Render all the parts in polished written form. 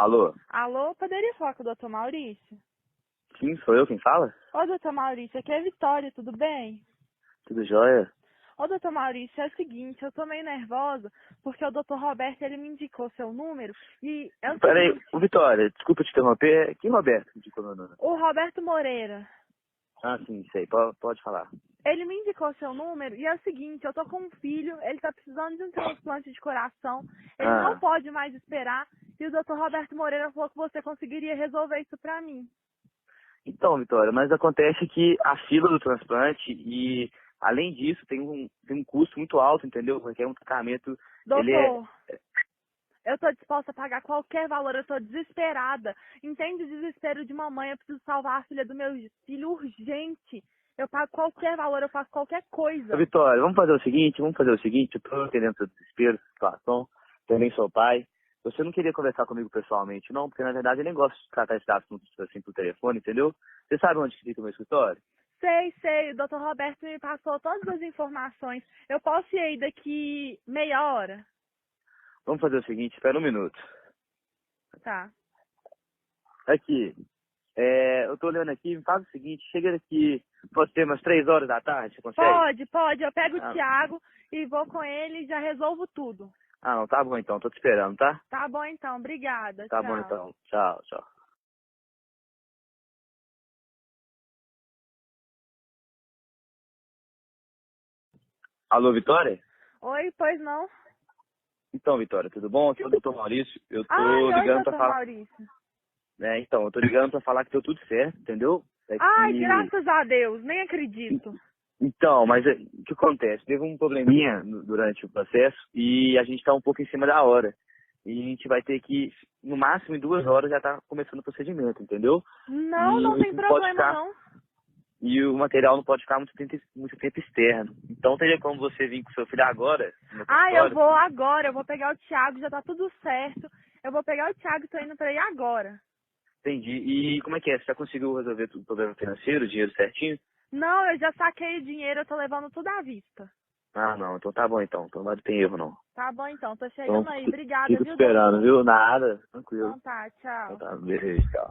Alô? Alô, poderia falar com o doutor Maurício? Sim, sou eu quem fala? Ô, doutor Maurício, aqui é Vitória, tudo bem? Tudo jóia? Ô, doutor Maurício, é o seguinte, eu tô meio nervosa porque o doutor Roberto, ele me indicou seu número e é o Peraí, seguinte, ô Vitória, desculpa te interromper. Que Roberto indicou meu nome? o Roberto Moreira, Ah, sim, sei. Pode falar. ele me indicou seu número e é o seguinte, eu tô com um filho, ele tá precisando de um transplante de coração, ele não Ah, pode mais esperar e o doutor Roberto Moreira falou que você conseguiria resolver isso pra mim. então, Vitória, mas acontece que a fila do transplante e, além disso, tem um custo muito alto, entendeu? Porque é um tratamento, ele é... Doutor, eu tô disposta a pagar qualquer valor, eu tô desesperada. Entende o desespero de mamãe, eu preciso salvar a filha do meu filho urgente. Eu pago qualquer valor, eu faço qualquer Ô, coisa. Vitória, vamos fazer o seguinte, eu tô entendendo seu desespero, sua situação, também sou pai. Você não queria conversar comigo pessoalmente, não? Porque, na verdade, eu nem gosto de tratar esses assuntos assim por telefone, entendeu? Você sabe onde fica o meu escritório? Sei, o doutor Roberto me passou todas as informações. Eu posso ir aí daqui meia hora? Vamos fazer o seguinte, espera um minuto. Tá. Aqui, eu tô olhando aqui, me faz o seguinte, chega aqui, pode ser umas 3 horas da tarde, você consegue? Pode, eu pego o Ah, Thiago e vou com ele e já resolvo tudo. não, tá bom então, tô te esperando, tá? Tá bom então, obrigada, Tá bom tchau. então, tchau, tchau. Alô, Vitória? Oi, pois não? Então, Vitória, tudo bom? Aqui é o doutor Maurício, eu Ai, tô oi, ligando pra doutor falar, Maurício. né, então, eu tô ligando pra falar que deu tudo certo, entendeu? É Ai, que, graças a Deus, nem acredito. então, mas o que acontece? Teve um probleminha durante o processo e a gente tá um pouco em cima da hora. E a gente vai ter que, no máximo em 2 horas, já tá começando o procedimento, entendeu? Não, E não tem isso não pode problema ficar, não. e o material não pode ficar muito tempo externo. Então teria como você vir com seu filho agora no meu Ai, eu consultório? vou agora, eu vou pegar o Thiago, já tá tudo certo. Eu vou pegar o Thiago e tô indo pra ir agora. Entendi. E como é que é? Você já conseguiu resolver o problema financeiro, o dinheiro certinho? Não, eu já saquei o dinheiro, eu tô levando tudo à vista. Ah, não. Então tá bom então. Então não tem erro não. Tá bom então, tô Então chegando aí. Obrigada, fico te viu, esperando, doutor? viu? Nada. Tranquilo. Então tá, Então tchau. tá, beijo, tchau.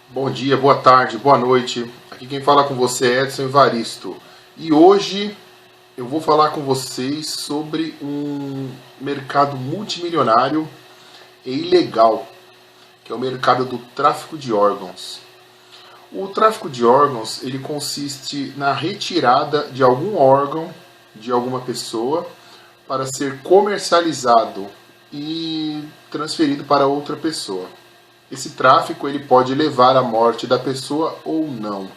Bom dia, boa tarde, boa noite. Aqui quem fala com você é Edson Evaristo. E hoje eu vou falar com vocês sobre um mercado multimilionário e ilegal, que é o mercado do tráfico de órgãos. O tráfico de órgãos, ele consiste na retirada de algum órgão de alguma pessoa para ser comercializado e transferido para outra pessoa. Esse tráfico ele pode levar à morte da pessoa ou não.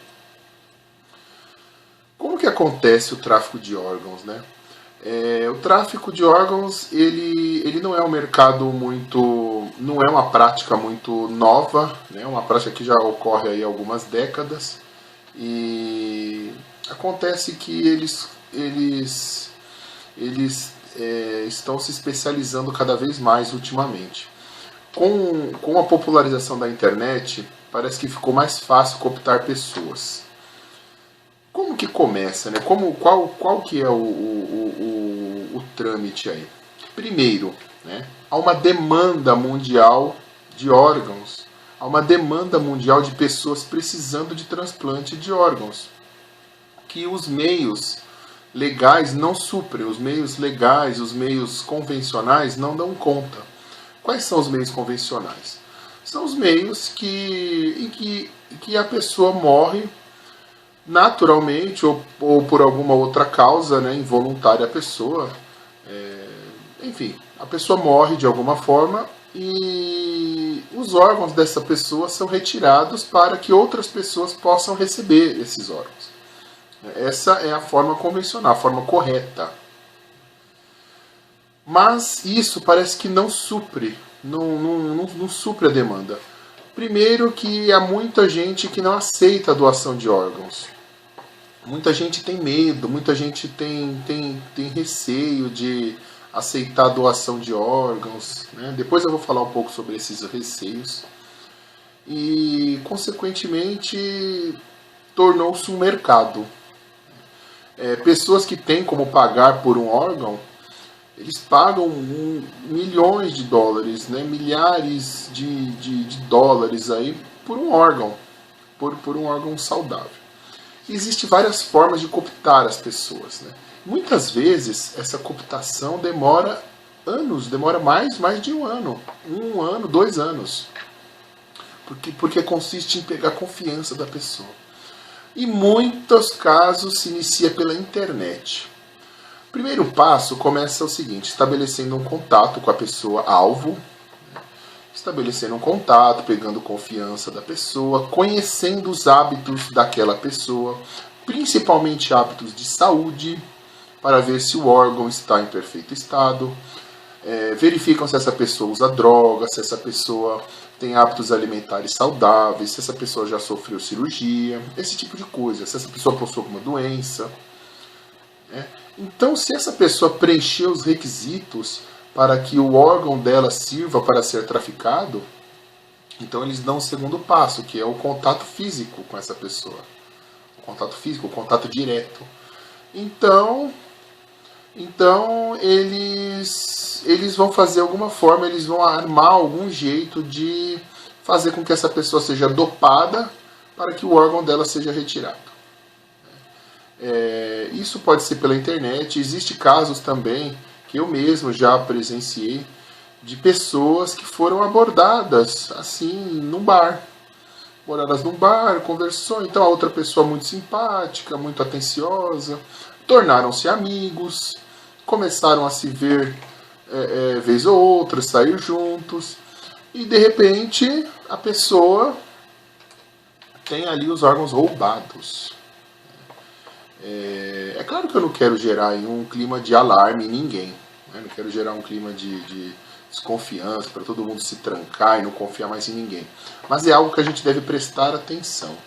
Como que acontece o tráfico de órgãos, né? O tráfico de órgãos ele não é um mercado muito, não é uma prática muito nova, né? Uma prática que já ocorre aí há algumas décadas e acontece que eles estão se especializando cada vez mais ultimamente. Com a popularização da internet, parece que ficou mais fácil cooptar pessoas. Como que começa, né? Qual que é o trâmite aí? Primeiro, né, há uma demanda mundial de órgãos, há uma demanda mundial de pessoas precisando de transplante de órgãos, que os meios legais não suprem, os meios legais, os meios convencionais não dão conta. Quais são os meios convencionais? São os meios em que a pessoa morre naturalmente ou por alguma outra causa, né, involuntária a pessoa. Enfim, a pessoa morre de alguma forma e os órgãos dessa pessoa são retirados para que outras pessoas possam receber esses órgãos. Essa é a forma convencional, a forma correta. Mas isso parece que não supre, não supre a demanda. Primeiro que há muita gente que não aceita a doação de órgãos. Muita gente tem medo, muita gente tem receio de aceitar a doação de órgãos, né? Depois eu vou falar um pouco sobre esses receios. E, consequentemente, tornou-se um mercado. Pessoas que têm como pagar por um órgão, eles pagam milhões de dólares, né? Milhares de dólares aí por um órgão, por um órgão saudável. Existem várias formas de cooptar as pessoas, né? Muitas vezes essa cooptação demora anos, demora mais de um ano, 2 anos, porque consiste em pegar a confiança da pessoa. Em muitos casos se inicia pela internet. O primeiro passo começa o seguinte: estabelecendo um contato com a pessoa alvo, estabelecendo um contato, pegando confiança da pessoa, conhecendo os hábitos daquela pessoa, principalmente hábitos de saúde, para ver se o órgão está em perfeito estado. Verificam se essa pessoa usa droga, se essa pessoa tem hábitos alimentares saudáveis, se essa pessoa já sofreu cirurgia, esse tipo de coisa, se essa pessoa possui alguma doença. Então, se essa pessoa preencher os requisitos para que o órgão dela sirva para ser traficado, então eles dão o segundo passo, que é o contato físico com essa pessoa. O contato físico, o contato direto. Então eles vão fazer alguma forma, eles vão armar algum jeito de fazer com que essa pessoa seja dopada para que o órgão dela seja retirado. Isso pode ser pela internet. Existem casos também que eu mesmo já presenciei de pessoas que foram abordadas assim num bar. Abordadas num bar, conversou, então a outra pessoa muito simpática, muito atenciosa, tornaram-se amigos, começaram a se ver vez ou outra, sair juntos, e de repente a pessoa tem ali os órgãos roubados. É claro que eu não quero gerar um clima de alarme em ninguém, né? Não quero gerar um clima de desconfiança para todo mundo se trancar e não confiar mais em ninguém. Mas é algo que a gente deve prestar atenção.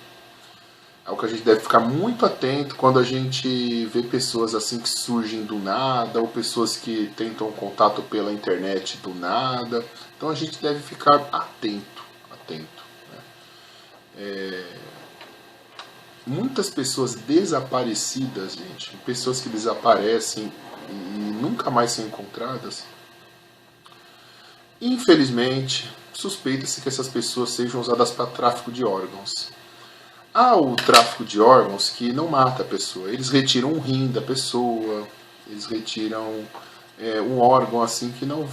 É algo que a gente deve ficar muito atento quando a gente vê pessoas assim que surgem do nada, ou pessoas que tentam contato pela internet do nada. Então a gente deve ficar atento. Né? Muitas pessoas desaparecidas, gente, pessoas que desaparecem e nunca mais são encontradas, infelizmente, suspeita-se que essas pessoas sejam usadas para tráfico de órgãos. Há o tráfico de órgãos que não mata a pessoa. Eles retiram um rim da pessoa, eles retiram um órgão assim que não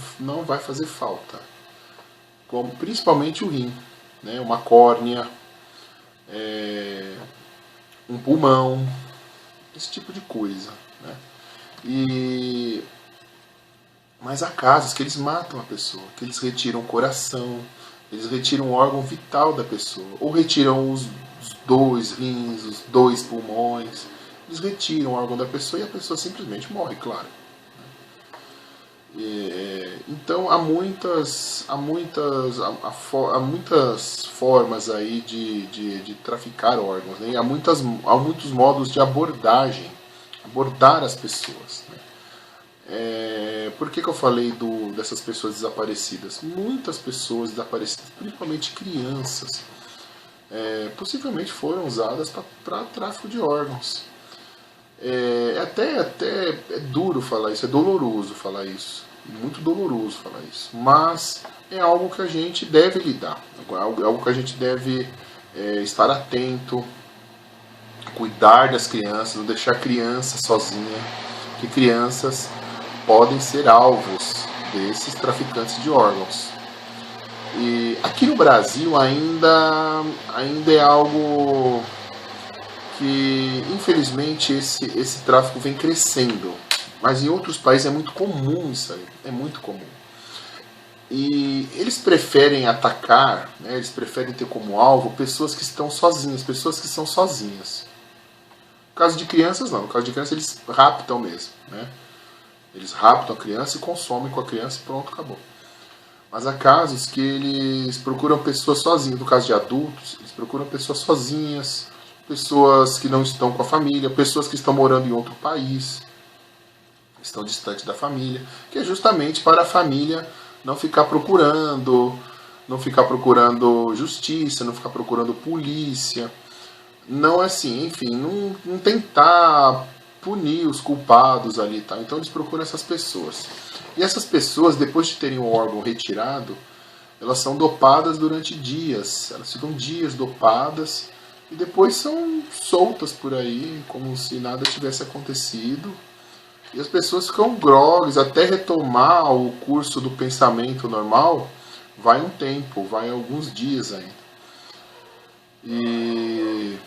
vai fazer falta. Como principalmente o rim, né? Uma córnea, um pulmão, esse tipo de coisa. Né? Mas há casos que eles matam a pessoa, que eles retiram o coração, eles retiram o órgão vital da pessoa, ou retiram os 2 rins, os 2 pulmões, eles retiram o órgão da pessoa e a pessoa simplesmente morre, claro. Então há muitas formas aí de traficar órgãos, né? E há muitos modos de abordar as pessoas. Né? Por que eu falei dessas pessoas desaparecidas? Muitas pessoas desaparecidas, principalmente crianças, possivelmente foram usadas para tráfico de órgãos. Até é duro falar isso, é doloroso falar isso, muito doloroso falar isso, mas é algo que a gente deve lidar, algo que a gente deve estar atento, cuidar das crianças, não deixar criança sozinha, que crianças podem ser alvos desses traficantes de órgãos. E aqui no Brasil ainda é algo que, infelizmente, esse tráfico vem crescendo. Mas em outros países é muito comum isso aí. É muito comum. E eles preferem atacar, né, eles preferem ter como alvo pessoas que estão sozinhas, pessoas que são sozinhas. No caso de crianças, não. No caso de crianças, eles raptam mesmo, né? Eles raptam a criança e consomem com a criança e pronto, acabou. Mas há casos que eles procuram pessoas sozinhas. No caso de adultos, eles procuram pessoas sozinhas, pessoas que não estão com a família, pessoas que estão morando em outro país, estão distantes da família, que é justamente para a família não ficar procurando justiça, não ficar procurando polícia. Não assim, enfim, não tentar punir os culpados ali, tá? Então eles procuram essas pessoas. E essas pessoas, depois de terem o órgão retirado, elas são dopadas durante dias. Elas ficam dias dopadas e depois são soltas por aí, como se nada tivesse acontecido. E as pessoas ficam grogues, até retomar o curso do pensamento normal, vai um tempo, vai alguns dias ainda. E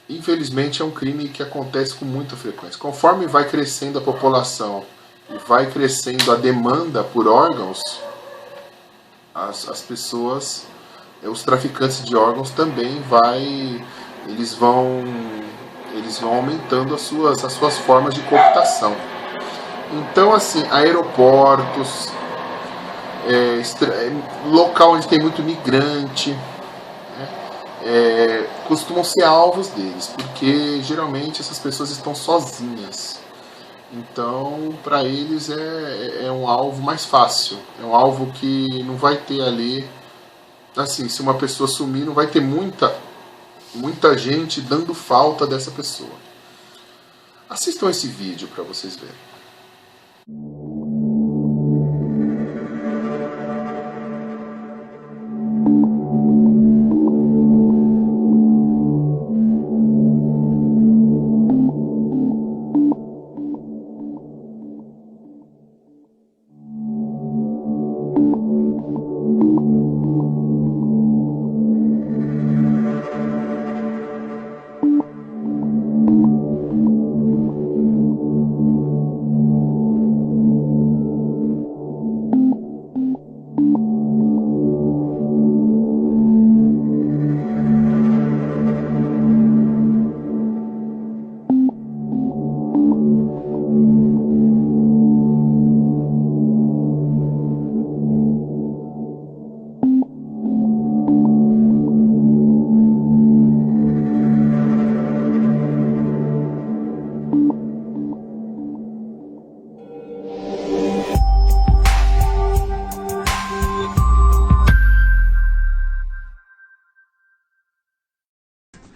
infelizmente é um crime que acontece com muita frequência. Conforme vai crescendo a população e vai crescendo a demanda por órgãos, as pessoas, os traficantes de órgãos também eles vão aumentando as suas formas de cooptação. Então, assim, aeroportos, local onde tem muito migrante, costumam ser alvos deles, porque geralmente essas pessoas estão sozinhas. Então, para eles é um alvo mais fácil, é um alvo que não vai ter ali, assim, se uma pessoa sumir, não vai ter muita gente dando falta dessa pessoa. Assistam esse vídeo para vocês verem.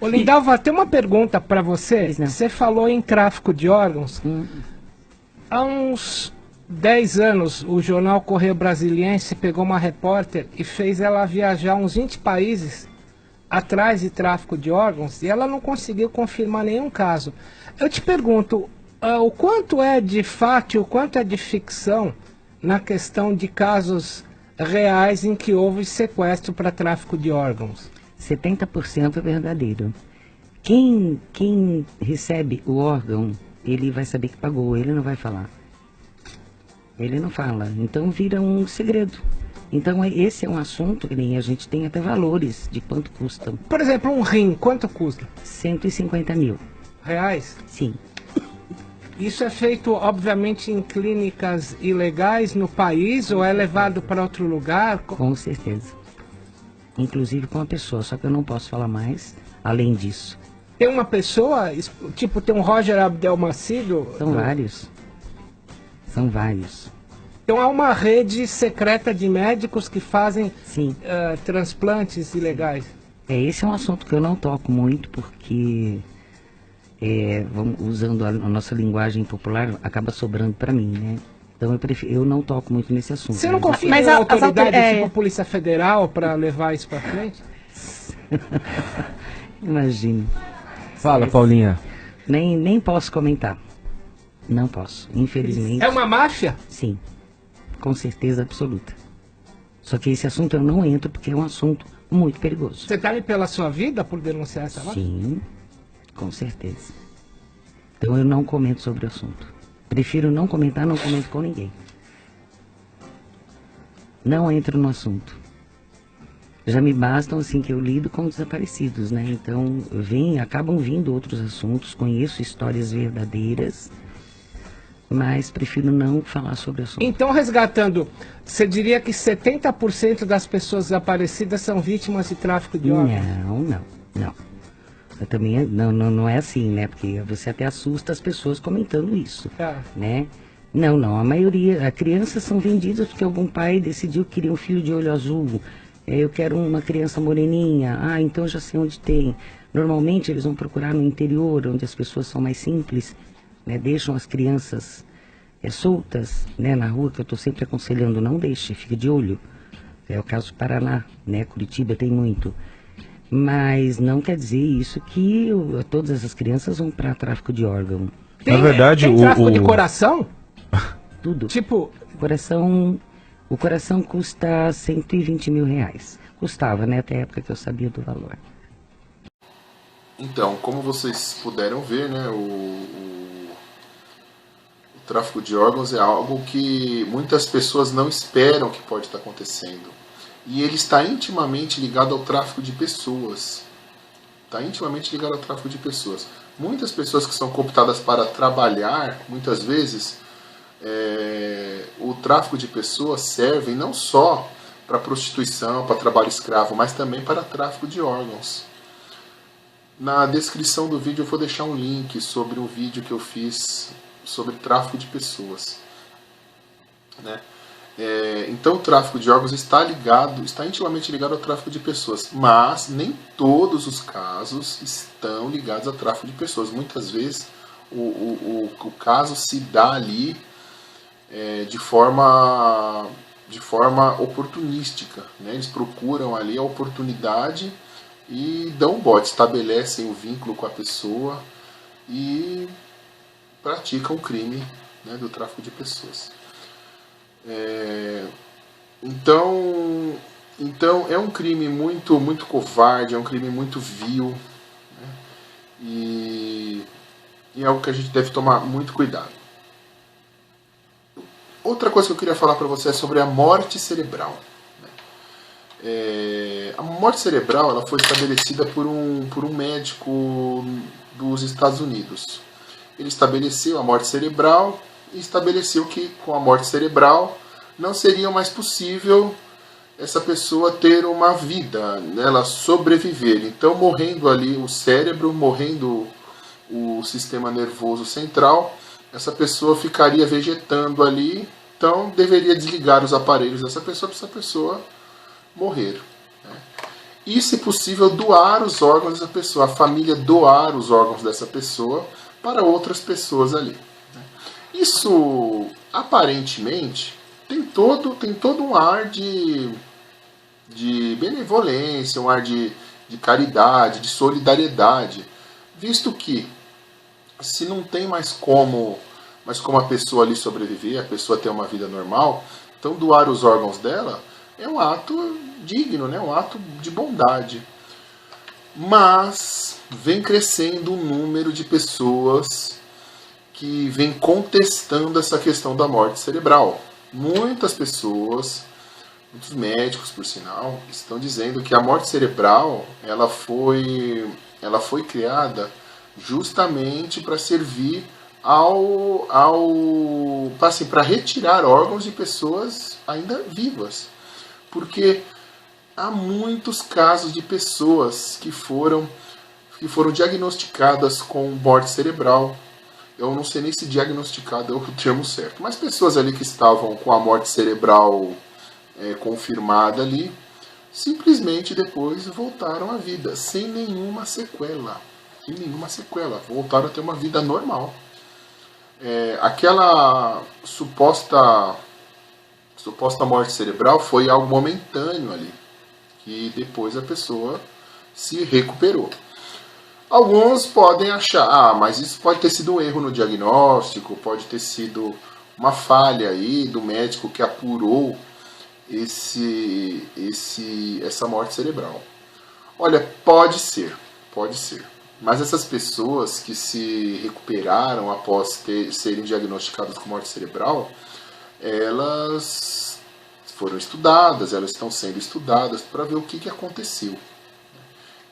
Ô Lindalva, tem uma pergunta para você. Você falou em tráfico de órgãos. Há uns 10 anos, o jornal Correio Brasiliense pegou uma repórter e fez ela viajar uns 20 países atrás de tráfico de órgãos e ela não conseguiu confirmar nenhum caso. Eu te pergunto, o quanto é de fato e o quanto é de ficção na questão de casos reais em que houve sequestro para tráfico de órgãos? 70% é verdadeiro. Quem recebe o órgão, ele vai saber que pagou, ele não vai falar. Ele não fala, então vira um segredo. Então esse é um assunto que nem a gente tem até valores de quanto custa. Por exemplo, um rim, quanto custa? 150 mil. Reais? Sim. Isso é feito, obviamente, em clínicas ilegais no país ou é levado para outro lugar? Com certeza. Inclusive com a pessoa, só que eu não posso falar mais além disso. Tem uma pessoa, tipo tem um Roger Abdelmacido? São vários. São vários. Então há uma rede secreta de médicos que fazem transplantes ilegais. Esse é um assunto que eu não toco muito porque, usando a nossa linguagem popular, acaba sobrando para mim, né? Então eu não toco muito nesse assunto. Você não confia em autoridade tipo Polícia Federal para levar isso para frente? Imagino. Fala, Paulinha. Nem posso comentar. Não posso, infelizmente. É uma máfia? Sim, com certeza absoluta. Só que esse assunto eu não entro porque é um assunto muito perigoso. Você teme pela sua vida por denunciar essa máfia? Sim, com certeza. Então eu não comento sobre o assunto. Prefiro não comentar, não comento com ninguém. não entro no assunto. Já me bastam, assim, que eu lido com desaparecidos, né? Então, acabam vindo outros assuntos, conheço histórias verdadeiras, mas prefiro não falar sobre o assunto. Então, resgatando, você diria que 70% das pessoas desaparecidas são vítimas de tráfico de órgãos? Não. Eu também, não é assim, né? Porque você até assusta as pessoas comentando isso, né? Não, a maioria, as crianças são vendidas porque algum pai decidiu que queria um filho de olho azul. Eu quero uma criança moreninha, então já sei onde tem. Normalmente eles vão procurar no interior, onde as pessoas são mais simples, né? Deixam as crianças soltas, né, na rua, que eu estou sempre aconselhando, não deixe, fique de olho. É o caso do Paraná, né? Curitiba tem muito. Mas não quer dizer isso que todas essas crianças vão para tráfico de órgão. Na verdade, tem tráfico de coração? Tudo. Tipo... O coração custa 120 mil reais. Custava, né? Até a época que eu sabia do valor. Então, como vocês puderam ver, né? O tráfico de órgãos é algo que muitas pessoas não esperam que pode estar acontecendo. E ele está intimamente ligado ao tráfico de pessoas. Está intimamente ligado ao tráfico de pessoas. Muitas pessoas que são cooptadas para trabalhar, muitas vezes... o tráfico de pessoas serve não só para prostituição, para trabalho escravo, mas também para tráfico de órgãos. Na descrição do vídeo eu vou deixar um link sobre um vídeo que eu fiz sobre tráfico de pessoas, né? Então o tráfico de órgãos está intimamente ligado ao tráfico de pessoas, mas nem todos os casos estão ligados ao tráfico de pessoas. Muitas vezes o caso se dá ali de forma oportunística, né? Eles procuram ali a oportunidade e dão um bote, estabelecem o vínculo com a pessoa e praticam o crime, né, do tráfico de pessoas. Então é um crime muito covarde, é um crime muito vil, né? E é algo que a gente deve tomar muito cuidado. Outra coisa que eu queria falar para você é sobre a morte cerebral. A morte cerebral ela foi estabelecida por um médico dos Estados Unidos. Ele estabeleceu a morte cerebral e estabeleceu que com a morte cerebral não seria mais possível essa pessoa ter uma vida, né, ela sobreviver. Então, morrendo ali o cérebro, morrendo o sistema nervoso central, essa pessoa ficaria vegetando ali, então deveria desligar os aparelhos dessa pessoa para essa pessoa morrer, né? E, se possível, doar os órgãos dessa pessoa, a família doar os órgãos dessa pessoa para outras pessoas ali, né? Isso, aparentemente, tem todo um ar de benevolência, um ar de caridade, de solidariedade, visto que se não tem mais como a pessoa ali sobreviver, a pessoa ter uma vida normal, então doar os órgãos dela é um ato digno, né? Um ato de bondade. Mas vem crescendo o número de pessoas que vem contestando essa questão da morte cerebral. Muitas pessoas, muitos médicos, por sinal, estão dizendo que a morte cerebral ela foi criada justamente para servir para retirar órgãos de pessoas ainda vivas. Porque há muitos casos de pessoas que foram diagnosticadas com morte cerebral. Eu não sei nem se diagnosticado é o termo certo, mas pessoas ali que estavam com a morte cerebral confirmada ali, simplesmente depois voltaram à vida, sem nenhuma sequela. Voltaram a ter uma vida normal. Aquela suposta morte cerebral foi algo momentâneo ali, que depois a pessoa se recuperou. Alguns podem achar, mas isso pode ter sido um erro no diagnóstico, pode ter sido uma falha aí do médico que apurou essa morte cerebral. Olha, pode ser. Mas essas pessoas que se recuperaram após serem diagnosticadas com morte cerebral, elas foram estudadas, elas estão sendo estudadas para ver o que aconteceu.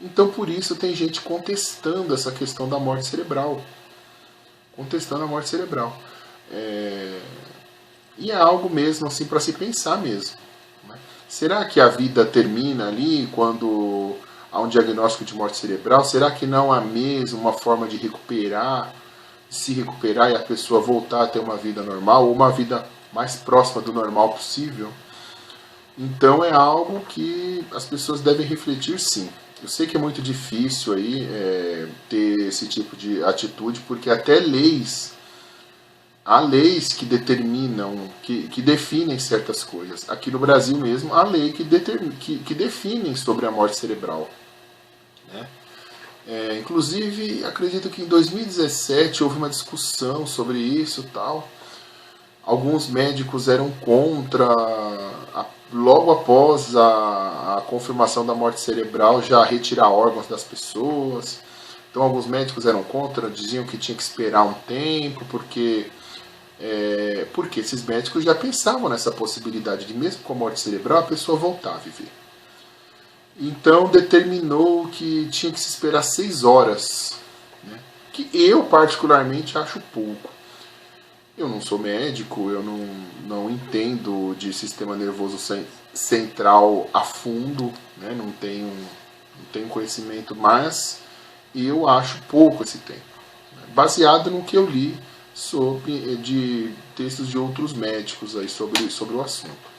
Então, por isso, tem gente contestando essa questão da morte cerebral. Contestando a morte cerebral. E é algo mesmo assim para se pensar mesmo. Né? Será que a vida termina ali quando há um diagnóstico de morte cerebral? Será que não há mesmo uma forma de se recuperar e a pessoa voltar a ter uma vida normal, ou uma vida mais próxima do normal possível? Então é algo que as pessoas devem refletir, sim. Eu sei que é muito difícil aí ter esse tipo de atitude, porque até há leis que determinam, que definem certas coisas. Aqui no Brasil mesmo, há lei que definem sobre a morte cerebral. Né? Inclusive, acredito que em 2017 houve uma discussão sobre isso e tal. Alguns médicos eram contra, logo após a confirmação da morte cerebral, já retirar órgãos das pessoas. Então alguns médicos eram contra, diziam que tinha que esperar um tempo, porque esses médicos já pensavam nessa possibilidade de, mesmo com a morte cerebral, a pessoa voltar a viver. Então determinou que tinha que se esperar 6 horas, né? Que eu particularmente acho pouco. Eu não sou médico, eu não entendo de sistema nervoso central a fundo, né? não tenho conhecimento, mas eu acho pouco esse tempo, né? Baseado no que eu li de textos de outros médicos aí sobre o assunto.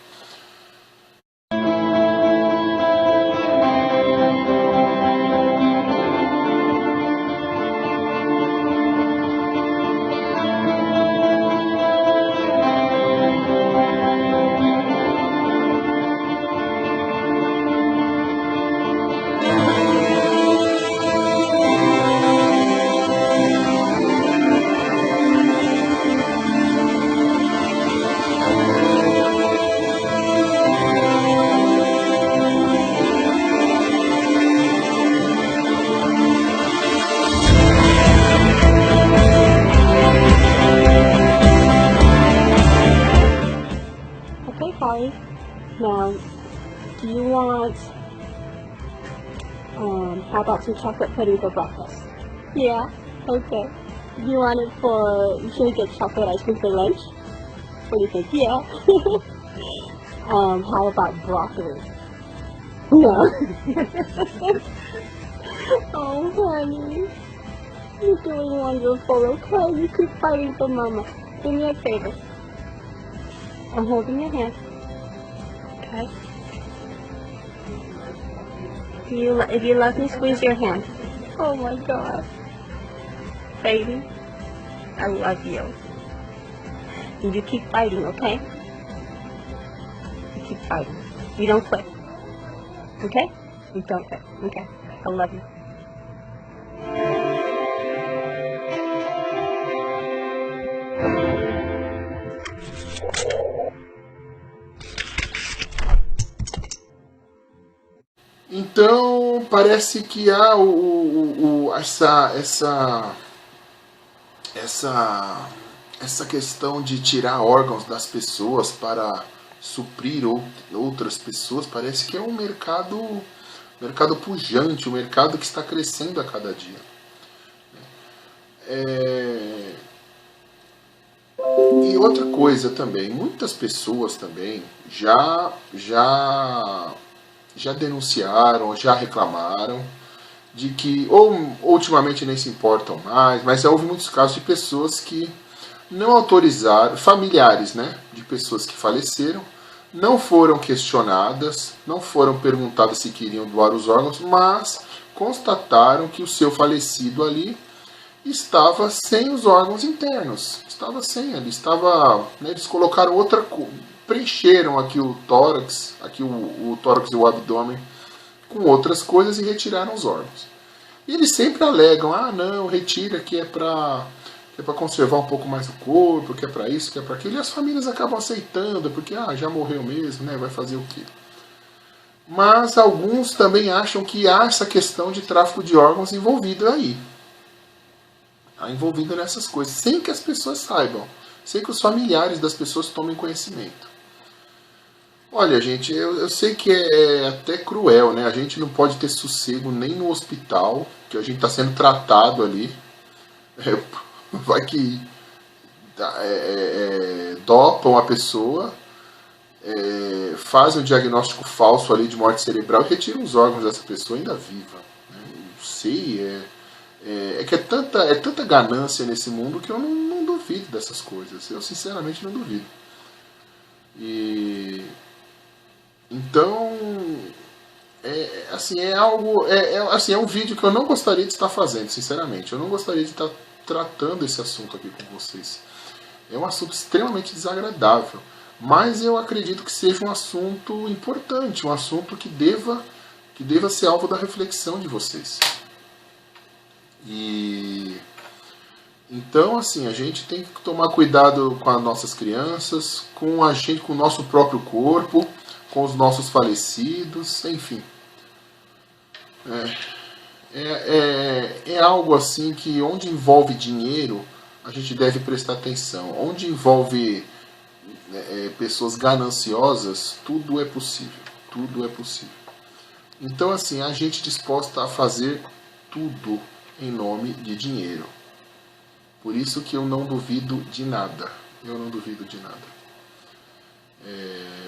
Now, do you want, how about some chocolate pudding for breakfast? Yeah? Okay. Do you want it should we get chocolate ice cream for lunch? What do you think? Yeah? How about broccoli? No. Oh, honey. You're doing wonderful, okay? You keep fighting for Mama. Do me a favor. I'm holding your hand. Okay. If you love me, squeeze your hand. Oh my God. Baby, I love you. And you keep fighting, okay? You keep fighting. You don't quit. Okay? You don't quit. Okay. I love you. Então, parece que há essa questão de tirar órgãos das pessoas para suprir outras pessoas, parece que é um mercado pujante, um mercado que está crescendo a cada dia. E outra coisa também, muitas pessoas também já denunciaram, já reclamaram de que, ou ultimamente nem se importam mais, mas já houve muitos casos de pessoas que não autorizaram, familiares, né, de pessoas que faleceram, não foram questionadas, não foram perguntadas se queriam doar os órgãos, mas constataram que o seu falecido ali estava sem os órgãos internos, estava sem ali, né, eles colocaram outra coisa, preencheram aqui o tórax, o tórax e o abdômen com outras coisas e retiraram os órgãos. E eles sempre alegam, não, retira que é para conservar um pouco mais o corpo, que é para isso, que é para aquilo, e as famílias acabam aceitando, porque já morreu mesmo, né, vai fazer o quê? Mas alguns também acham que há essa questão de tráfico de órgãos envolvido aí. Envolvido nessas coisas, sem que as pessoas saibam, sem que os familiares das pessoas tomem conhecimento. Olha, gente, eu sei que é até cruel, né? A gente não pode ter sossego nem no hospital, que a gente está sendo tratado ali. Vai que dopam a pessoa, fazem um diagnóstico falso ali de morte cerebral e retiram os órgãos dessa pessoa ainda viva. Né? Não sei, que é tanta ganância nesse mundo que eu não duvido dessas coisas. Eu sinceramente não duvido. E então é um vídeo que eu não gostaria de estar fazendo, sinceramente. Eu não gostaria de estar tratando esse assunto aqui com vocês. É um assunto extremamente desagradável, mas eu acredito que seja um assunto importante, um assunto que deva ser alvo da reflexão de vocês. E então, assim, a gente tem que tomar cuidado com as nossas crianças, com o nosso próprio corpo, com os nossos falecidos, enfim. É algo assim que onde envolve dinheiro, a gente deve prestar atenção. Onde envolve pessoas gananciosas, tudo é possível. Tudo é possível. Então, assim, a gente disposta a fazer tudo em nome de dinheiro. Por isso que eu não duvido de nada. Eu não duvido de nada.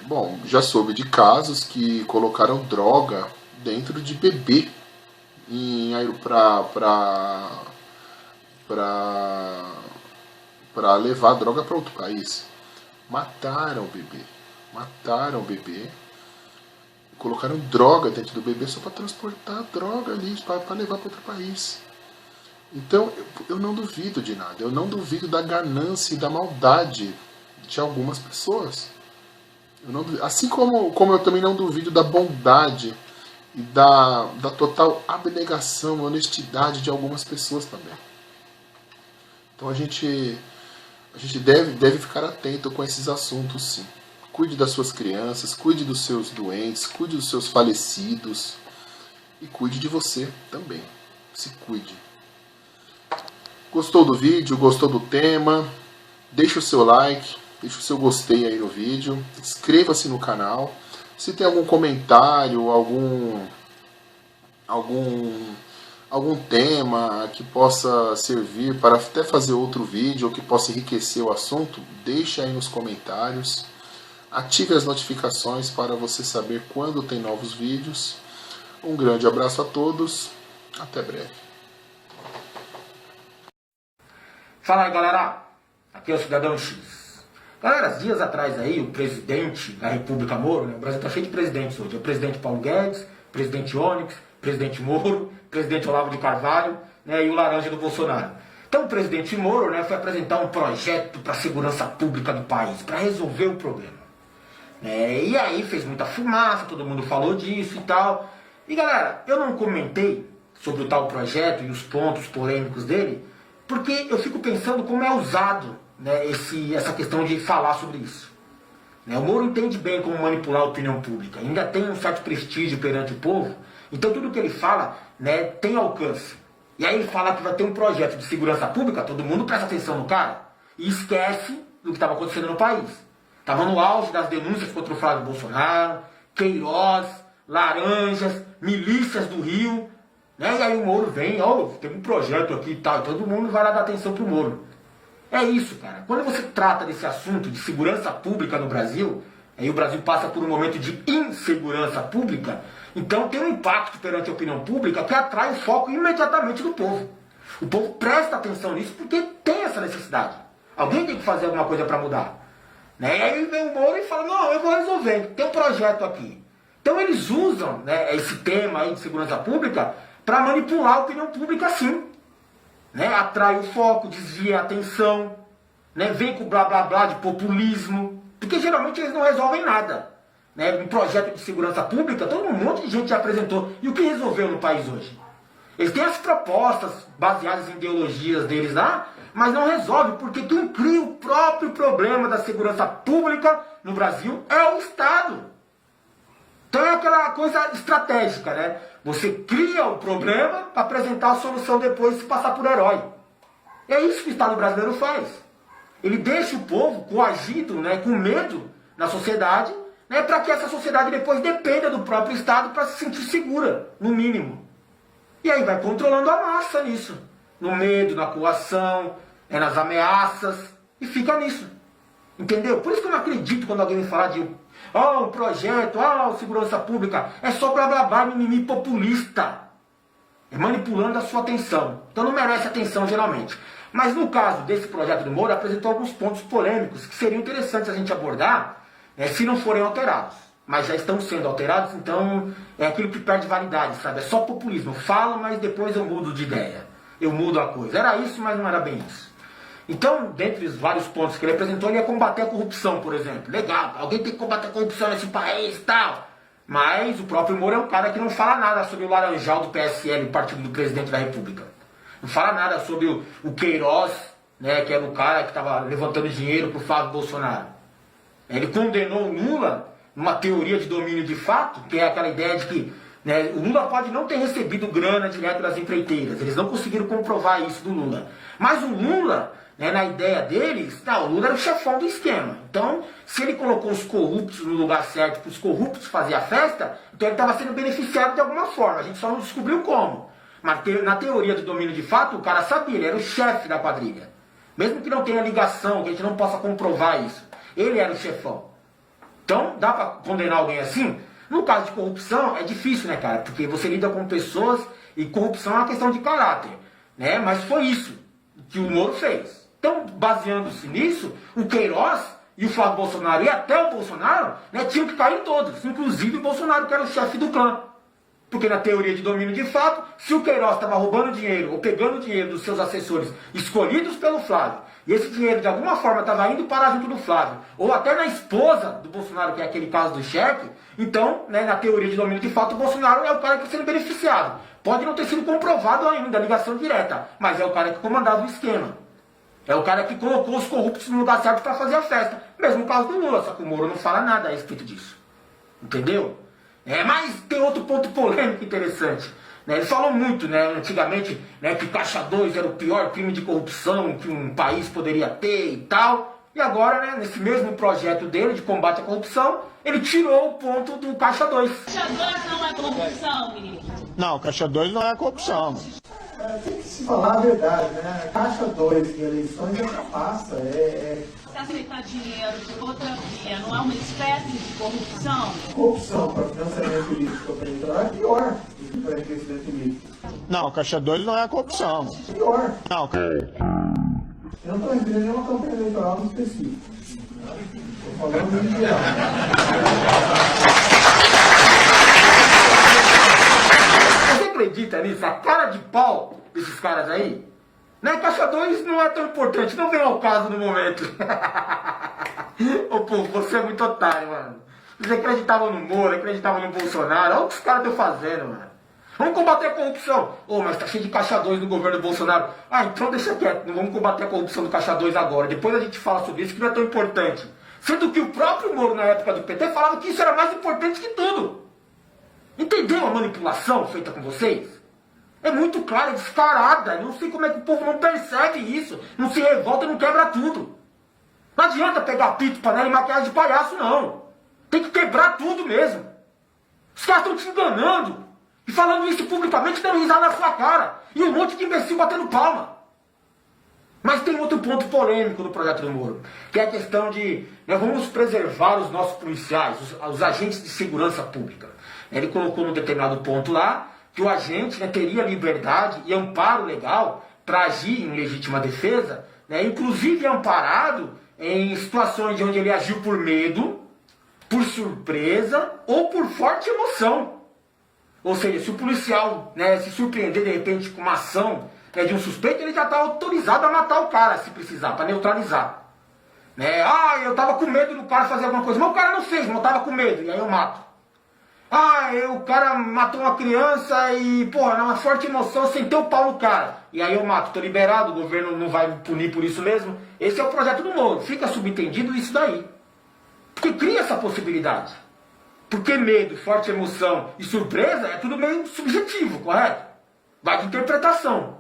Bom, já soube de casos que colocaram droga dentro de bebê para levar droga para outro país. Mataram o bebê. Colocaram droga dentro do bebê só para transportar a droga ali, para levar para outro país. Então, eu não duvido de nada. Eu não duvido da ganância e da maldade de algumas pessoas. Assim como eu também não duvido da bondade e da total abnegação, honestidade de algumas pessoas também. Então a gente deve ficar atento com esses assuntos, sim. Cuide das suas crianças, cuide dos seus doentes, cuide dos seus falecidos e cuide de você também. Se cuide. Gostou do vídeo? Gostou do tema? Deixa o seu like, deixa o seu gostei aí no vídeo, inscreva-se no canal. Se tem algum comentário, algum tema que possa servir para até fazer outro vídeo ou que possa enriquecer o assunto, deixa aí nos comentários. Ative as notificações para você saber quando tem novos vídeos. Um grande abraço a todos, até breve. Fala aí, galera, aqui é o Cidadão X. Galera, dias atrás aí, o presidente da República Moro, né? O Brasil tá cheio de presidentes hoje. É o presidente Paulo Guedes, presidente Onyx, presidente Moro, presidente Olavo de Carvalho, né? E o laranja do Bolsonaro. Então o presidente Moro, né, foi apresentar um projeto para a segurança pública do país, para resolver o problema. E aí fez muita fumaça, todo mundo falou disso e tal. E galera, eu não comentei sobre o tal projeto e os pontos polêmicos dele, porque eu fico pensando como é usado, né, essa questão de falar sobre isso. O Moro entende bem como manipular a opinião pública, ainda tem um certo prestígio perante o povo, então tudo que ele fala, né, tem alcance. E aí ele fala que vai ter um projeto de segurança pública, todo mundo presta atenção no cara e esquece do que estava acontecendo no país. Estava no auge das denúncias contra o Flávio Bolsonaro, Queiroz, laranjas, milícias do Rio, né? E aí o Moro vem, tem um projeto aqui e tal, todo mundo vai lá dar atenção pro Moro. É isso, cara. Quando você trata desse assunto de segurança pública no Brasil, aí o Brasil passa por um momento de insegurança pública, então tem um impacto perante a opinião pública que atrai o foco imediatamente do povo. O povo presta atenção nisso porque tem essa necessidade. Alguém tem que fazer alguma coisa para mudar. E aí vem o Moro e fala, não, eu vou resolver, tem um projeto aqui. Então eles usam, né, esse tema aí de segurança pública para manipular a opinião pública, sim. Atrai o foco, desvia a atenção, vem com blá blá blá de populismo, porque geralmente eles não resolvem nada. Um projeto de segurança pública, todo um monte de gente já apresentou. E o que resolveu no país hoje? Eles têm as propostas baseadas em ideologias deles lá, mas não resolve, porque quem cria o próprio problema da segurança pública no Brasil é o Estado. Então é aquela coisa estratégica, né? Você cria o problema para apresentar a solução depois e se passar por herói. É isso que o Estado brasileiro faz. Ele deixa o povo coagido, com medo na sociedade, né, para que essa sociedade depois dependa do próprio Estado para se sentir segura, no mínimo. E aí vai controlando a massa nisso. No medo, na coação, nas ameaças, e fica nisso. Entendeu? Por isso que eu não acredito quando alguém me fala de um projeto, segurança pública. É só blá blá blá, mimimi populista. É manipulando a sua atenção. Então não merece atenção geralmente. Mas no caso desse projeto do Moro, apresentou alguns pontos polêmicos que seriam interessantes a gente abordar, se não forem alterados. Mas já estão sendo alterados, então é aquilo que perde validade, sabe? É só populismo. Eu falo, mas depois eu mudo de ideia. Eu mudo a coisa. Era isso, mas não era bem isso. Então, dentre os vários pontos que ele apresentou, ele ia combater a corrupção, por exemplo. Legal, alguém tem que combater a corrupção nesse país e tal. Mas o próprio Moro é um cara que não fala nada sobre o Laranjal do PSL, o partido do presidente da República. Não fala nada sobre o Queiroz, né, que era o cara que estava levantando dinheiro para o Flávio Bolsonaro. Ele condenou o Lula numa teoria de domínio de fato, que é aquela ideia de que, né, o Lula pode não ter recebido grana direto das empreiteiras. Eles não conseguiram comprovar isso do Lula. Mas o Lula, né, na ideia deles, o Lula era o chefão do esquema. Então, se ele colocou os corruptos no lugar certo para os corruptos fazerem a festa, então ele estava sendo beneficiado de alguma forma. A gente só não descobriu como. Mas na teoria do domínio de fato, o cara sabia, ele era o chefe da quadrilha. Mesmo que não tenha ligação, que a gente não possa comprovar isso. Ele era o chefão. Então, dá para condenar alguém assim? No caso de corrupção, é difícil, né, cara? Porque você lida com pessoas e corrupção é uma questão de caráter, né? Mas foi isso que o Moro fez. Então, baseando-se nisso, o Queiroz e o Flávio Bolsonaro e até o Bolsonaro, né, tinham que cair todos, inclusive o Bolsonaro, que era o chefe do clã. Porque na teoria de domínio de fato, se o Queiroz estava roubando dinheiro ou pegando dinheiro dos seus assessores escolhidos pelo Flávio, e esse dinheiro de alguma forma estava indo para junto do Flávio, ou até na esposa do Bolsonaro, que é aquele caso do cheque, então, né, na teoria de domínio de fato, o Bolsonaro é o cara que está sendo beneficiado. Pode não ter sido comprovado ainda a ligação direta, mas é o cara que comandava o esquema. É o cara que colocou os corruptos no lugar certo para fazer a festa. Mesmo o caso do Lula, só que o Moro não fala nada a respeito disso. Entendeu? Mas tem outro ponto polêmico interessante. Né? Ele falou muito, né, antigamente, né, que Caixa 2 era o pior crime de corrupção que um país poderia ter e tal. E agora, né, nesse mesmo projeto dele de combate à corrupção, ele tirou o ponto do Caixa 2. Caixa 2 não é corrupção, menino? Não, Caixa 2 não é corrupção. Tem que se falar a verdade, né? A Caixa 2 em eleições é trapaça, Se aceitar dinheiro de outra via, não é uma espécie de corrupção? Corrupção para financiamento político eleitoral é pior do que para crescimento político. Não, Caixa 2 não é corrupção. Pior. Não, Eu não estou entrando em nenhuma campanha eleitoral no específico. Estou falando em geral. Você acredita nisso? A cara de pau desses caras aí? Né? Caixa 2 não é tão importante, não vem ao caso no momento. Ô povo, você é muito otário, mano. Eles acreditavam no Moro, acreditavam no Bolsonaro. Olha o que os caras estão fazendo, mano. Vamos combater a corrupção. Mas tá cheio de Caixa 2 no governo do Bolsonaro. Então deixa quieto, não vamos combater a corrupção do Caixa 2 agora. Depois a gente fala sobre isso, que não é tão importante. Sendo que o próprio Moro, na época do PT, falava que isso era mais importante que tudo. Entendeu a manipulação feita com vocês? É muito clara, é descarada. Eu não sei como é que o povo não percebe isso. Não se revolta, não quebra tudo. Não adianta pegar pito, panela e maquiagem de palhaço, não. Tem que quebrar tudo mesmo. Os caras estão te enganando. E falando isso publicamente, dando risada na sua cara. E um monte de imbecil batendo palma. Mas tem outro ponto polêmico no projeto do Moro, que é a questão de vamos preservar os nossos policiais, os agentes de segurança pública. Ele colocou num determinado ponto lá que o agente teria liberdade e amparo legal para agir em legítima defesa, inclusive amparado em situações onde ele agiu por medo, por surpresa ou por forte emoção. Ou seja, se o policial se surpreender de repente com uma ação de um suspeito, ele já está autorizado a matar o cara, se precisar, para neutralizar. Eu estava com medo do cara fazer alguma coisa, mas o cara não fez, mas eu estava com medo, e aí eu mato. O cara matou uma criança e, numa forte emoção, eu sentei o pau no cara. E aí eu mato, tô liberado, o governo não vai me punir por isso mesmo. Esse é o projeto do Moro, fica subentendido isso daí. Porque cria essa possibilidade. Porque medo, forte emoção e surpresa é tudo meio subjetivo, correto? Vai de interpretação.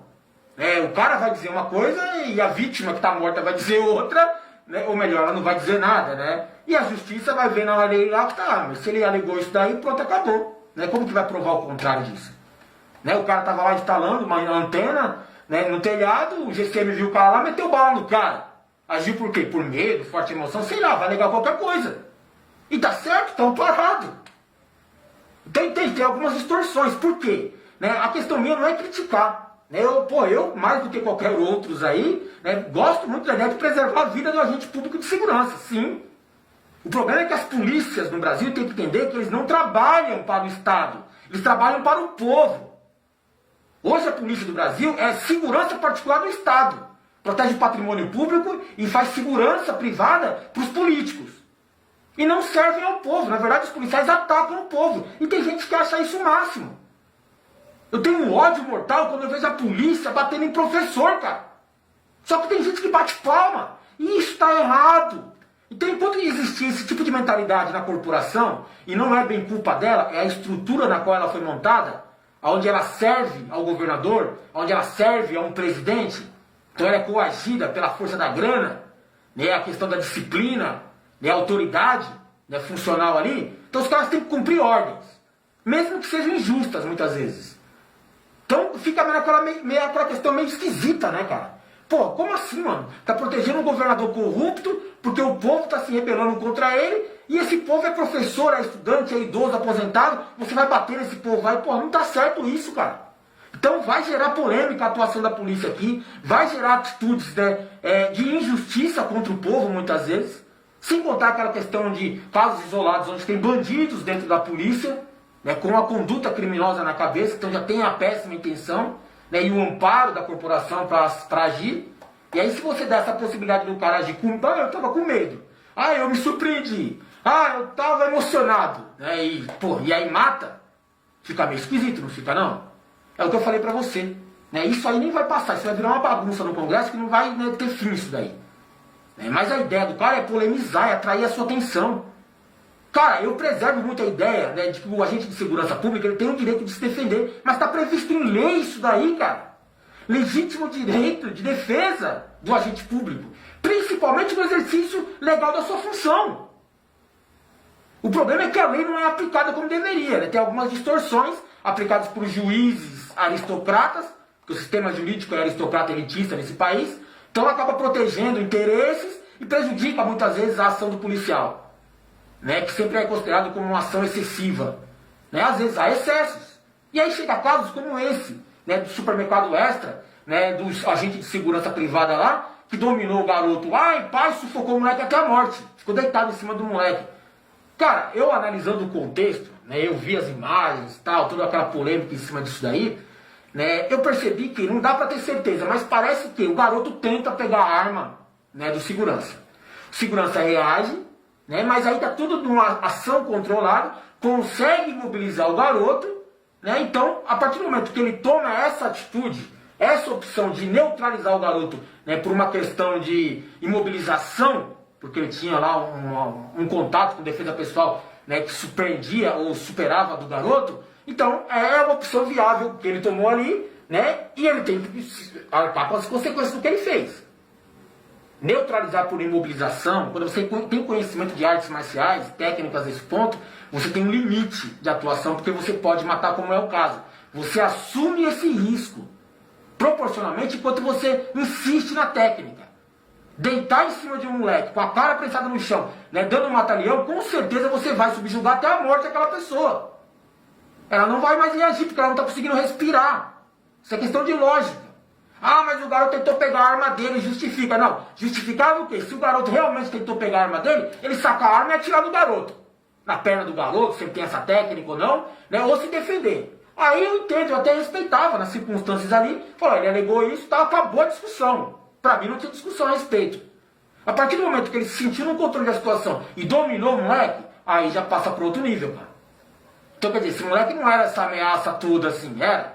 O cara vai dizer uma coisa e a vítima que está morta vai dizer outra, né? Ou melhor, ela não vai dizer nada, né? E a justiça vai ver na lei lá que tá, mas se ele alegou isso daí, pronto, acabou. Né? Como que vai provar o contrário disso? Né? O cara tava lá instalando uma antena, né, no telhado, o GCM viu o cara lá, meteu bala no cara. Agiu por quê? Por medo, forte emoção, sei lá, vai negar qualquer coisa. E tá certo, estão parados. Tem algumas distorções. Por quê? Né? A questão minha não é criticar. Né? Eu, mais do que qualquer outros aí, né, gosto muito da ideia de preservar a vida do agente público de segurança, sim. O problema é que as polícias no Brasil têm que entender que eles não trabalham para o Estado, eles trabalham para o povo. Hoje a polícia do Brasil é segurança particular do Estado. Protege o patrimônio público e faz segurança privada para os políticos. E não servem ao povo. Na verdade, os policiais atacam o povo. E tem gente que acha isso o máximo. Eu tenho um ódio mortal quando eu vejo a polícia batendo em professor, cara. Só que tem gente que bate palma. E isso está errado. Então, enquanto existir esse tipo de mentalidade na corporação, e não é bem culpa dela, é a estrutura na qual ela foi montada, onde ela serve ao governador, onde ela serve a um presidente, então ela é coagida pela força da grana, né, a questão da disciplina, né, a autoridade, né, funcional ali. Então os caras têm que cumprir ordens, mesmo que sejam injustas muitas vezes. Então fica aquela questão meio esquisita, né, cara? Pô, como assim, mano? Tá protegendo um governador corrupto porque o povo tá se rebelando contra ele e esse povo é professor, é estudante, é idoso, aposentado, você vai bater nesse povo, vai, pô, não tá certo isso, cara. Então vai gerar polêmica a atuação da polícia aqui, vai gerar atitudes, né, de injustiça contra o povo muitas vezes, sem contar aquela questão de casos isolados onde tem bandidos dentro da polícia, né, com a conduta criminosa na cabeça, então já tem a péssima intenção, né, e o amparo da corporação para agir. E aí se você dá essa possibilidade do cara agir com... Ah, eu tava com medo. Ah, eu me surpreendi. Ah, eu tava emocionado. Né, e aí mata, fica meio esquisito, não fica não? É o que eu falei pra você. Né? Isso aí nem vai passar, isso vai virar uma bagunça no Congresso que não vai, né, ter fim isso daí. Né? Mas a ideia do cara é polemizar, é atrair a sua atenção. Cara, eu preservo muito a ideia, né, de que o agente de segurança pública ele tem o direito de se defender, mas está previsto em lei isso daí, cara. Legítimo direito de defesa do agente público, principalmente no exercício legal da sua função. O problema é que a lei não é aplicada como deveria, né? Tem algumas distorções aplicadas por juízes aristocratas, porque o sistema jurídico é aristocrata elitista nesse país, então acaba protegendo interesses e prejudica muitas vezes a ação do policial, né, que sempre é considerado como uma ação excessiva. Né, às vezes há excessos. E aí chega casos como esse, né, do supermercado Extra, né, do agente de segurança privada lá, que dominou o garoto. Ai, pai, sufocou o moleque até a morte. Ficou deitado em cima do moleque. Cara, eu analisando o contexto, né, eu vi as imagens, tal, toda aquela polêmica em cima disso daí, né, eu percebi que não dá pra ter certeza, mas parece que o garoto tenta pegar a arma, né, do segurança. O segurança reage, né, mas aí tá tudo numa ação controlada, consegue imobilizar o garoto, né, então, a partir do momento que ele toma essa atitude, essa opção de neutralizar o garoto, né, por uma questão de imobilização, porque ele tinha lá um contato com defesa pessoal, né, que surpreendia ou superava do garoto, então é uma opção viável que ele tomou ali, né, e ele tem que arcar com as consequências do que ele fez. Neutralizar por imobilização, quando você tem conhecimento de artes marciais, técnicas desse ponto, você tem um limite de atuação, porque você pode matar, como é o caso. Você assume esse risco, proporcionalmente, enquanto você insiste na técnica. Deitar em cima de um moleque, com a cara prensada no chão, né, dando um mata-leão, com certeza você vai subjugar até a morte daquela pessoa. Ela não vai mais reagir, porque ela não está conseguindo respirar. Isso é questão de lógica. Ah, mas o garoto tentou pegar a arma dele, justifica. Não, justificava o quê? Se o garoto realmente tentou pegar a arma dele, ele saca a arma e atirar no garoto. Na perna do garoto, se ele tem essa técnica ou não, né, ou se defender. Aí eu entendo, eu até respeitava nas circunstâncias ali. Falou, ele alegou isso, tá, acabou a discussão. Pra mim não tinha discussão a respeito. A partir do momento que ele se sentiu no controle da situação e dominou o moleque, aí já passa para outro nível, cara. Então, quer dizer, esse moleque não era essa ameaça toda assim, era.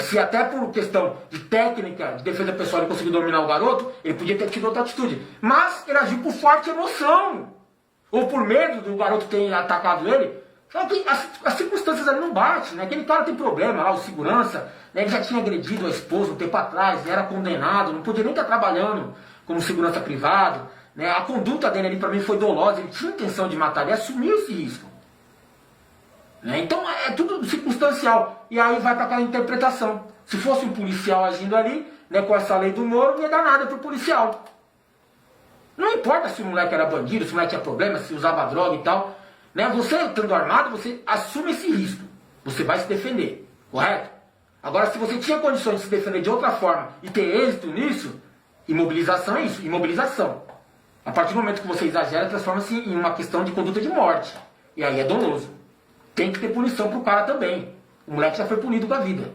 Se até por questão de técnica, de defesa pessoal, ele conseguiu dominar o garoto, ele podia ter tido outra atitude. Mas ele agiu por forte emoção. Ou por medo do garoto ter atacado ele. Só que as circunstâncias ali não batem, né? Aquele cara tem problema lá, o segurança, né? Ele já tinha agredido a esposa um tempo atrás, era condenado, não podia nem estar trabalhando como segurança privado, né? A conduta dele ali para mim foi dolosa, ele tinha intenção de matar, ele assumiu esse risco. Né? Então é tudo circunstancial. E aí vai para aquela interpretação. Se fosse um policial agindo ali, né, com essa lei do Moro, não ia dar nada pro policial. Não importa se o moleque era bandido, se o moleque tinha problema, se usava droga e tal. Né? Você estando armado, você assume esse risco. Você vai se defender, correto? Agora, se você tinha condições de se defender de outra forma e ter êxito nisso, imobilização é isso, imobilização. A partir do momento que você exagera, transforma-se em uma questão de conduta de morte. E aí é doloso. Tem que ter punição pro cara também. O moleque já foi punido com a vida.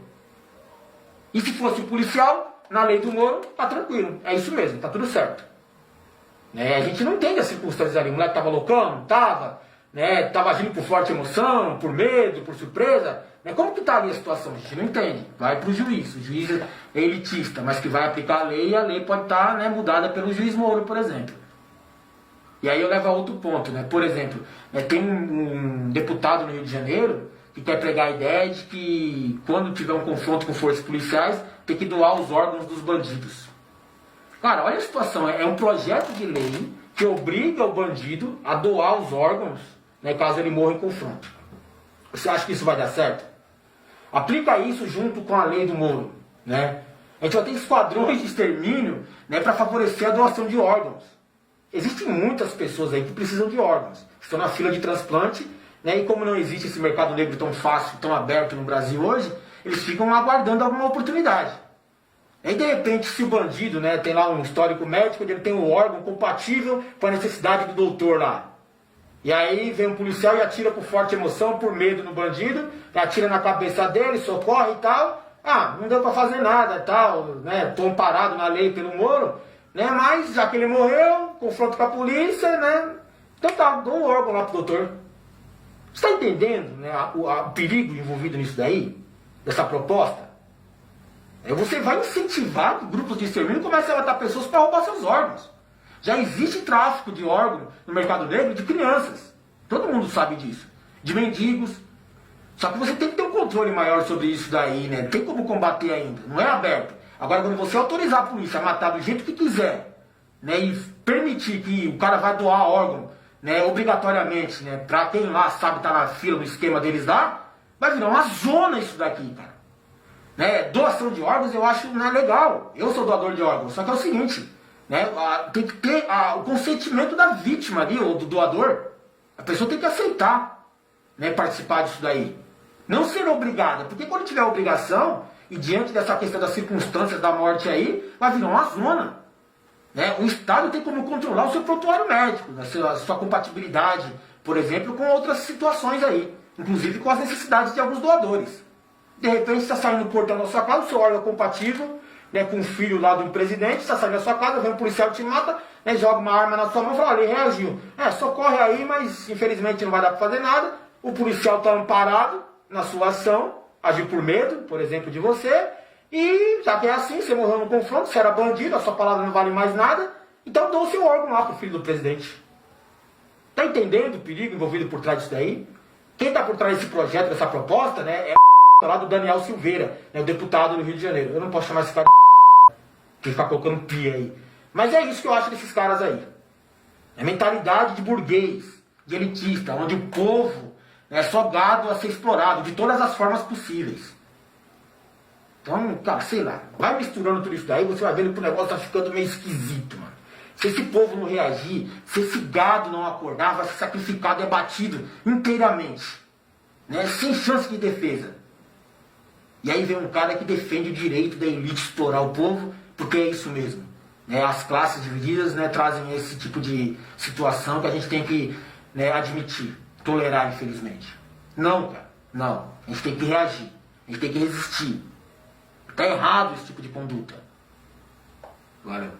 E se fosse um policial, na lei do Moro, tá tranquilo. É isso mesmo, tá tudo certo. Né? A gente não entende as circunstâncias ali. O moleque tava loucão, não tava? Né? Tava agindo por forte emoção, por medo, por surpresa. Né? Como que tá ali a situação? A gente não entende. Vai pro juiz. O juiz é elitista, mas que vai aplicar a lei, e a lei pode estar, né, mudada pelo juiz Moro, por exemplo. E aí eu levo a outro ponto, né? Por exemplo, né, tem um deputado no Rio de Janeiro que quer pregar a ideia de que quando tiver um confronto com forças policiais, tem que doar os órgãos dos bandidos. Cara, olha a situação, é um projeto de lei que obriga o bandido a doar os órgãos, né, caso ele morra em confronto. Você acha que isso vai dar certo? Aplica isso junto com a lei do Moro, né? A gente vai ter esquadrões de extermínio, né, para favorecer a doação de órgãos. Existem muitas pessoas aí que precisam de órgãos, estão na fila de transplante, né, e como não existe esse mercado negro tão fácil, tão aberto no Brasil hoje, eles ficam aguardando alguma oportunidade. E aí, de repente, se o bandido, né, tem lá um histórico médico, ele tem um órgão compatível com a necessidade do doutor lá. E aí vem um policial e atira por forte emoção, por medo no bandido, atira na cabeça dele, socorre e tal. Ah, não deu pra fazer nada, tal, né, tô amparado na lei pelo Moro, né, mas já que ele morreu, confronto com a polícia, né, então tá, dou um órgão lá pro doutor. Você está entendendo, né, o perigo envolvido nisso daí, dessa proposta? Você vai incentivar grupos de extermínio e começar a matar pessoas para roubar seus órgãos. Já existe tráfico de órgãos no mercado negro de crianças. Todo mundo sabe disso. De mendigos. Só que você tem que ter um controle maior sobre isso daí, né? Tem como combater ainda. Não é aberto. Agora, quando você autorizar a polícia a matar do jeito que quiser, né, e permitir que o cara vai doar órgão, né, obrigatoriamente, né, para quem lá sabe estar na fila, no esquema deles lá, vai virar uma zona isso daqui, cara. Né, doação de órgãos eu acho, né, legal. Eu sou doador de órgãos, só que é o seguinte, né, tem que ter o consentimento da vítima ali, ou do doador. A pessoa tem que aceitar, né, participar disso daí. Não ser obrigada, porque quando tiver obrigação, e diante dessa questão das circunstâncias da morte aí, vai virar uma zona. Né? O Estado tem como controlar o seu prontuário médico, né, a sua compatibilidade, por exemplo, com outras situações aí, inclusive com as necessidades de alguns doadores. De repente, você está saindo do portão da sua casa, o seu órgão é compatível, né, com o filho lá do presidente, você está saindo da sua casa, vem um policial que te mata, né, joga uma arma na sua mão e fala, ele reagiu. Socorre aí, mas infelizmente não vai dar para fazer nada. O policial está amparado na sua ação, agiu por medo, por exemplo, de você, e já que é assim, você morreu no confronto, você era bandido, a sua palavra não vale mais nada, então dou o seu órgão lá pro filho do presidente. Tá entendendo o perigo envolvido por trás disso daí? Quem está por trás desse projeto, dessa proposta, né, é lá do Daniel Silveira, né, o deputado do Rio de Janeiro. Eu não posso chamar esse cara de ficar colocando pia aí. Mas é isso que eu acho desses caras aí. É mentalidade de burguês, de elitista, onde o povo é só gado a ser explorado de todas as formas possíveis. Então, cara, sei lá, vai misturando tudo isso daí, você vai vendo que o negócio tá ficando meio esquisito, mano. Se esse povo não reagir, se esse gado não acordar, vai ser sacrificado e abatido inteiramente, né, sem chance de defesa. E aí vem um cara que defende o direito da elite explorar o povo, porque é isso mesmo. Né, as classes divididas, né, trazem esse tipo de situação que a gente tem que, né, admitir, tolerar, infelizmente. Não, cara, não. A gente tem que reagir, a gente tem que resistir. Está errado esse tipo de conduta. Valeu.